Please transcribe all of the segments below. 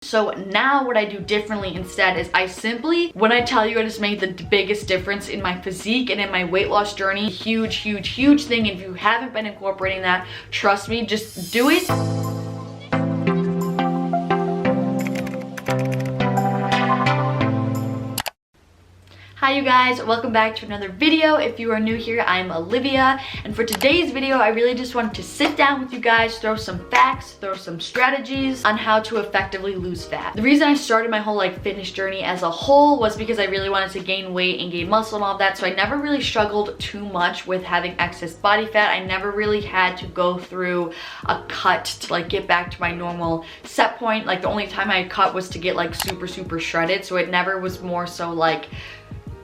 So now what I do differently instead is I simply, when I tell you it has made the biggest difference in my physique and in my weight loss journey, huge thing. If you haven't been incorporating that, trust me, just do it. Hi you guys, welcome back to another video. If you are new here, I'm Olivia, and for today's video I really just wanted to sit down with you guys, throw some facts, throw some strategies on how to effectively lose fat. The reason I started my whole fitness journey as a whole was because I really wanted to gain weight and gain muscle and all of that, so I never really struggled too much with having excess body fat. I never really had to go through a cut to get back to my normal set point. The only time I cut was to get super shredded, so it never was more so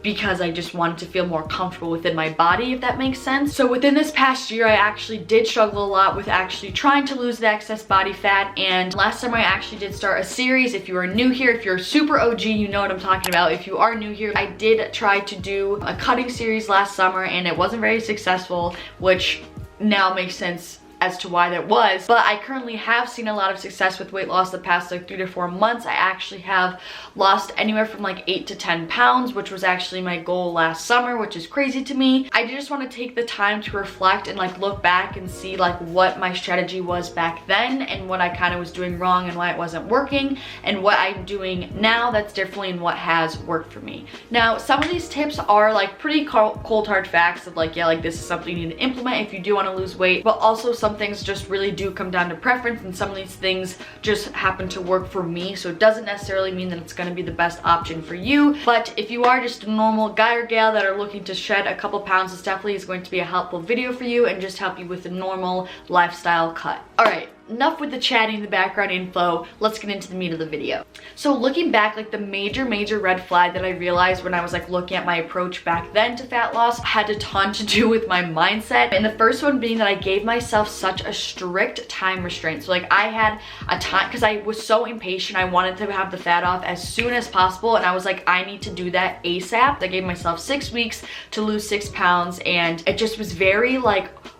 because I just wanted to feel more comfortable within my body, if that makes sense. So within this past year, I actually did struggle a lot with actually trying to lose the excess body fat, and last summer I actually did start a series. If you are new here, if you're a super OG, you know what I'm talking about. If you are new here, I did try to do a cutting series last summer and it wasn't very successful, which now makes sense as to why that was. But I currently have seen a lot of success with weight loss the past 3 to 4 months. I actually have lost anywhere from 8 to 10 pounds, which was actually my goal last summer, which is crazy to me. I just want to take the time to reflect and look back and see what my strategy was back then and what I kind of was doing wrong and why it wasn't working, and what I'm doing now that's differently and what has worked for me. Now, some of these tips are pretty cold hard facts of this is something you need to implement if you do want to lose weight, but also some things just really do come down to preference, and some of these things just happen to work for me, so it doesn't necessarily mean that it's going to be the best option for you. But if you are just a normal guy or gal that are looking to shed a couple pounds, this definitely is going to be a helpful video for you and just help you with a normal lifestyle cut. All right, enough with the chatting, the background info, let's get into the meat of the video. So looking back, the major red flag that I realized when I was looking at my approach back then to fat loss had a ton to do with my mindset, and the first one being that I gave myself such a strict time restraint. So I had a time, because I was so impatient, I wanted to have the fat off as soon as possible, and I was I need to do that ASAP. I gave myself 6 weeks to lose 6 pounds, and it just was very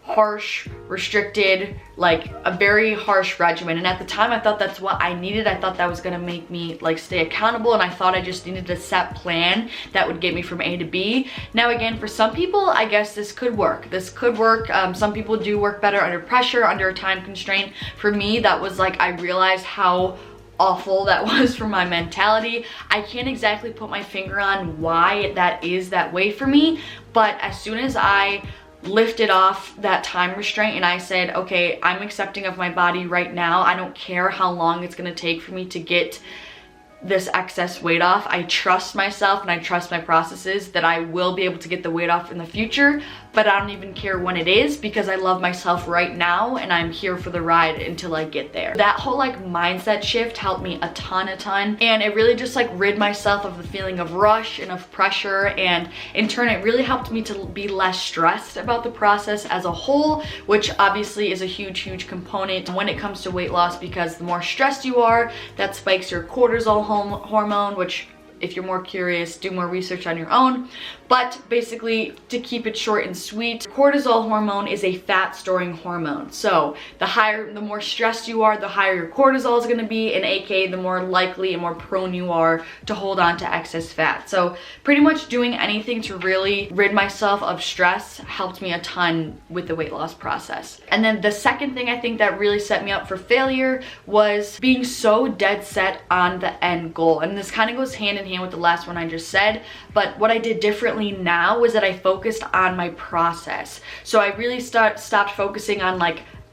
harsh, restricted, a very harsh regimen. And at the time I thought that's what I needed. I thought that was gonna make me stay accountable, and I thought I just needed a set plan that would get me from A to B. Now again, for some people, I guess this could work. This could work. Some people do work better under pressure, under a time constraint. For me, that was I realized how awful that was for my mentality. I can't exactly put my finger on why that is that way for me, but as soon as I lifted off that time restraint and I said, okay, I'm accepting of my body right now, I don't care how long it's gonna take for me to get this excess weight off. I trust myself and I trust my processes that I will be able to get the weight off in the future, but I don't even care when it is, because I love myself right now and I'm here for the ride until I get there. That whole mindset shift helped me a ton, and it really just rid myself of the feeling of rush and of pressure, and in turn it really helped me to be less stressed about the process as a whole, which obviously is a huge component when it comes to weight loss, because the more stressed you are, that spikes your cortisol hormone, which, if you're more curious, do more research on your own. But basically, to keep it short and sweet, cortisol hormone is a fat storing hormone. So the more stressed you are, the higher your cortisol is going to be, and aka the more likely and more prone you are to hold on to excess fat. So pretty much doing anything to really rid myself of stress helped me a ton with the weight loss process. And then the second thing I think that really set me up for failure was being so dead set on the end goal. And this kind of goes hand in hand with the last one I just said, but what I did differently now was that I focused on my process. So I really stopped focusing on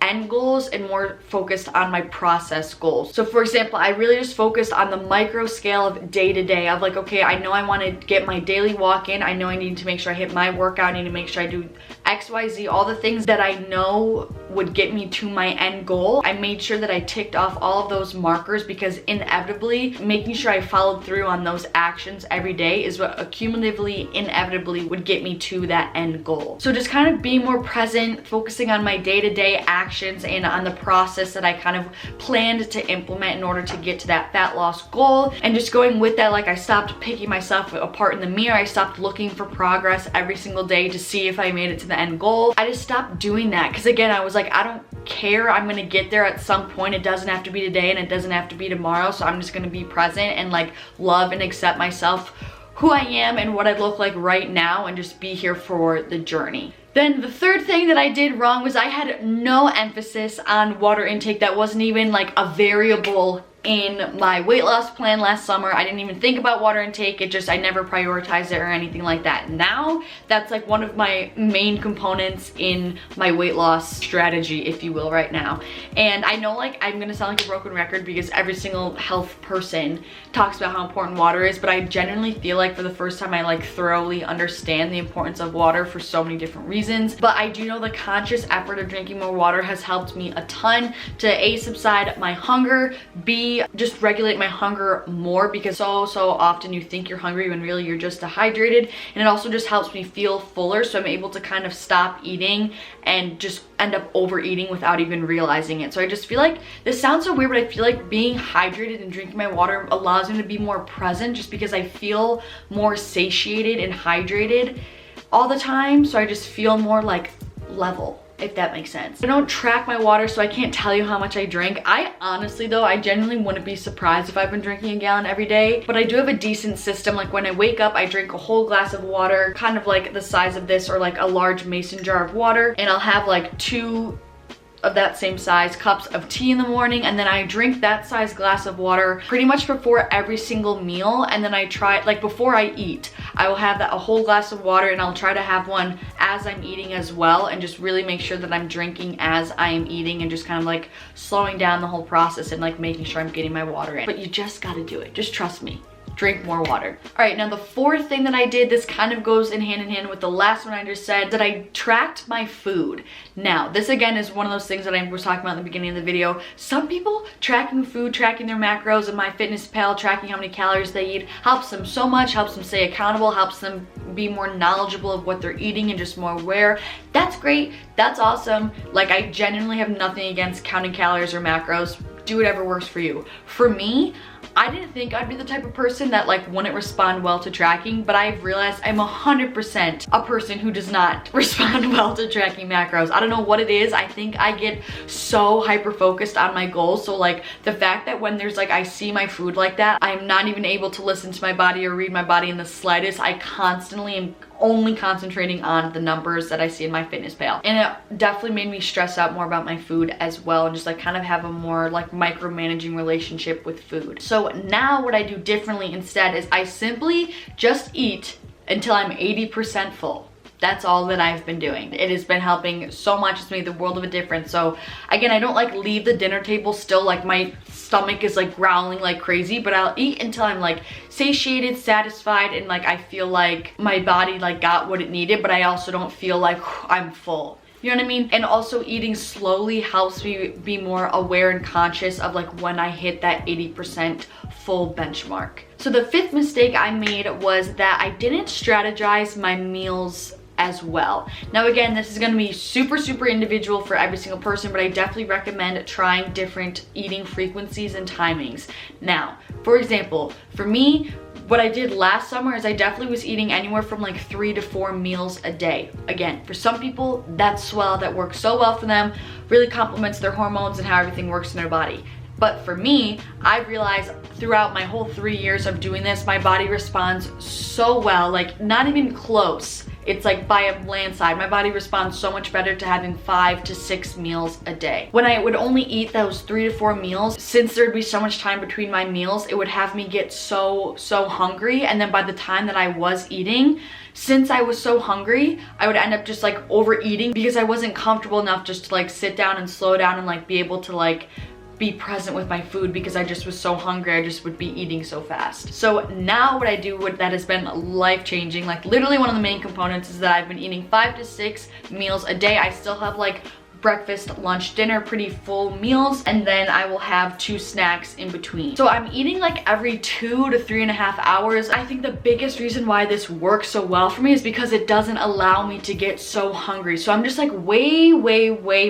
end goals and more focused on my process goals. So for example, I really just focused on the micro scale of day to day of okay, I know I want to get my daily walk in, I know I need to make sure I hit my workout, I need to make sure I do XYZ, all the things that I know would get me to my end goal. I made sure that I ticked off all of those markers, because inevitably making sure I followed through on those actions every day is what accumulatively, inevitably would get me to that end goal. So just kind of being more present, focusing on my day-to-day actions and on the process that I kind of planned to implement in order to get to that fat loss goal, and just going with that. I stopped picking myself apart in the mirror. I stopped looking for progress every single day to see if I made it to the end goal. I just stopped doing that, because again, I was I don't care. I'm gonna get there at some point. It doesn't have to be today and it doesn't have to be tomorrow. So I'm just gonna be present and like love and accept myself, who I am and what I look like right now, and just be here for the journey. Then the third thing that I did wrong was I had no emphasis on water intake. That wasn't even like a variable in my weight loss plan last summer. I didn't even think about water intake. I never prioritized it or anything like that. Now that's like one of my main components in my weight loss strategy, if you will, right now. And I know like I'm gonna sound like a broken record because every single health person talks about how important water is, but I genuinely feel like for the first time I like thoroughly understand the importance of water for so many different reasons. But I do know the conscious effort of drinking more water has helped me a ton to A, subside my hunger, B, just regulate my hunger more, because so often you think you're hungry when really you're just dehydrated. And it also just helps me feel fuller, so I'm able to kind of stop eating and just end up overeating without even realizing it. So I just feel like, this sounds so weird, but I feel like being hydrated and drinking my water allows me to be more present, just because I feel more satiated and hydrated all the time. So I just feel more like level, if that makes sense. I don't track my water, so I can't tell you how much I drink. I honestly though, I genuinely wouldn't be surprised if I've been drinking a gallon every day, but I do have a decent system. Like when I wake up, I drink a whole glass of water, kind of like the size of this, or like a large mason jar of water, and I'll have like 2 of that same size cups of tea in the morning, and then I drink that size glass of water pretty much before every single meal. And then I try, like before I eat, I will have a whole glass of water, and I'll try to have one as I'm eating as well, and just really make sure that I'm drinking as I am eating, and just kind of like slowing down the whole process and like making sure I'm getting my water in. But you just gotta do it, just trust me. Drink more water. All right, now the fourth thing that I did, this kind of goes in hand with the last one I just said, that I tracked my food. Now, this again is one of those things that I was talking about in the beginning of the video. Some people tracking food, tracking their macros, and MyFitnessPal, tracking how many calories they eat, helps them so much, helps them stay accountable, helps them be more knowledgeable of what they're eating and just more aware. That's great, that's awesome. Like, I genuinely have nothing against counting calories or macros. Do whatever works for you. For me, I didn't think I'd be the type of person that like wouldn't respond well to tracking, but I've realized I'm 100% a person who does not respond well to tracking macros. I don't know what it is. I think I get so hyper focused on my goals. So like the fact that when there's like, I see my food like that, I'm not even able to listen to my body or read my body in the slightest. I constantly am only concentrating on the numbers that I see in MyFitnessPal. And it definitely made me stress out more about my food as well, and just like kind of have a more like micromanaging relationship with food. So now what I do differently instead is I simply just eat until I'm 80% full. That's all that I've been doing. It has been helping so much. It's made the world of a difference. So again, I don't like leave the dinner table still like my stomach is like growling like crazy, but I'll eat until I'm like satiated, satisfied, and like I feel like my body like got what it needed, but I also don't feel like I'm full. You know what I mean? And also eating slowly helps me be more aware and conscious of like when I hit that 80% full benchmark. So the fifth mistake I made was that I didn't strategize my meals as well. Now again, this is going to be super individual for every single person, but I definitely recommend trying different eating frequencies and timings. Now, for example, for me, what I did last summer is I definitely was eating anywhere from like 3 to 4 meals a day. Again, for some people, that's swell, that works so well for them, really complements their hormones and how everything works in their body. But for me, I realized throughout my whole 3 years of doing this, my body responds so well, like not even close. It's like by a landslide. My body responds so much better to having 5 to 6 meals a day. When I would only eat those 3 to 4 meals, since there'd be so much time between my meals, it would have me get so hungry. And then by the time that I was eating, since I was so hungry, I would end up just like overeating because I wasn't comfortable enough just to like sit down and slow down and like be able to like be present with my food, because I just was so hungry. I just would be eating so fast. So now what I do that has been life-changing, like literally one of the main components, is that I've been eating 5 to 6 meals a day. I still have like breakfast, lunch, dinner, pretty full meals, and then I will have 2 snacks in between. So I'm eating like every 2 to 3.5 hours. I think the biggest reason why this works so well for me is because it doesn't allow me to get so hungry. So I'm just like way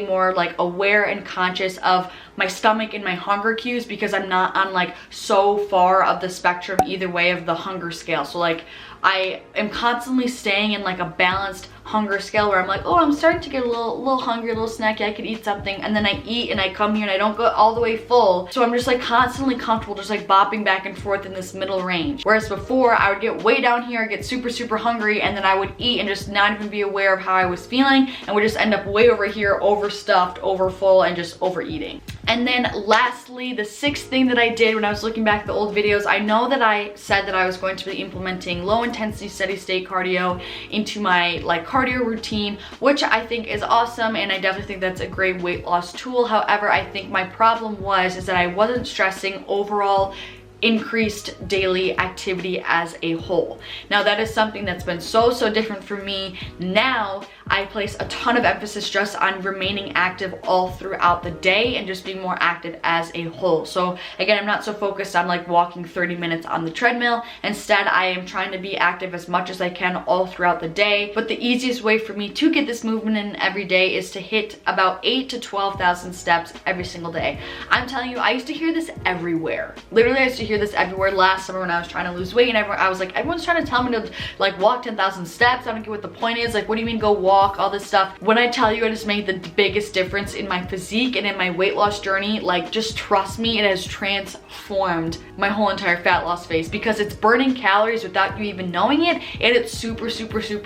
more like aware and conscious of my stomach and my hunger cues, because I'm not on like so far of the spectrum either way of the hunger scale. So like I am constantly staying in like a balanced hunger scale where I'm like, oh, I'm starting to get a little hungry, a little snacky, I could eat something, and then I eat and I come here and I don't go all the way full. So I'm just like constantly comfortable, just like bopping back and forth in this middle range. Whereas before I would get way down here, get super hungry, and then I would eat and just not even be aware of how I was feeling, and would just end up way over here, overstuffed, over full, and just overeating. And then lastly, the sixth thing that I did when I was looking back at the old videos, I know that I said that I was going to be implementing low intensity steady state cardio into my like cardio routine, which I think is awesome, and I definitely think that's a great weight loss tool. However, I think my problem is that I wasn't stressing overall increased daily activity as a whole. Now that is something that's been so different for me. Now I place a ton of emphasis just on remaining active all throughout the day and just being more active as a whole. So again, I'm not so focused on like walking 30 minutes on the treadmill. Instead, I am trying to be active as much as I can all throughout the day. But the easiest way for me to get this movement in every day is to hit about 8,000 to 12,000 steps every single day. I'm telling you, I used to hear this everywhere. Literally, I used to hear this everywhere last summer when I was trying to lose weight, and I was like, everyone's trying to tell me to like walk 10,000 steps. I don't get what the point is. Like, what do you mean go walk, all this stuff? When I tell you it has made the biggest difference in my physique and in my weight loss journey, like just trust me, it has transformed my whole entire fat loss phase, because it's burning calories without you even knowing it, and it's super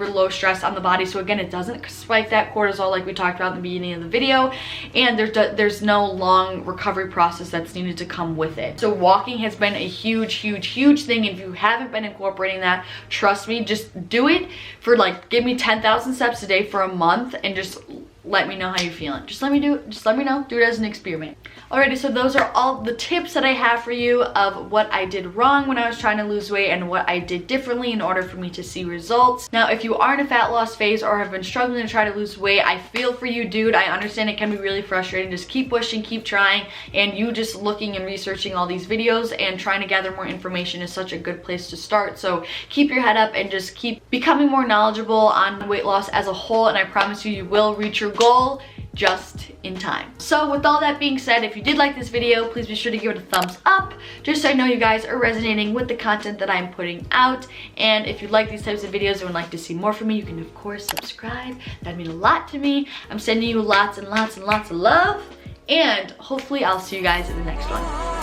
low stress on the body. So again, it doesn't spike that cortisol like we talked about in the beginning of the video, and there's no long recovery process that's needed to come with it. So walking has been a huge thing. If you haven't been incorporating that, trust me, just do it for like, give me 10,000 steps a day for a month and just let me know how you're feeling. Just let me know. Do it as an experiment. Alrighty, so those are all the tips that I have for you of what I did wrong when I was trying to lose weight and what I did differently in order for me to see results. Now, if you are in a fat loss phase or have been struggling to try to lose weight, I feel for you, dude. I understand it can be really frustrating. Just keep pushing, keep trying, and you just looking and researching all these videos and trying to gather more information is such a good place to start. So keep your head up and just keep becoming more knowledgeable on weight loss as a whole, and I promise you, you will reach your goal just in time. So with all that being said, if you did like this video, please be sure to give it a thumbs up, just so I know you guys are resonating with the content that I'm putting out. And if you like these types of videos and would like to see more from me, you can of course subscribe. That'd mean a lot to me. I'm sending you lots and lots of love, and hopefully I'll see you guys in the next one.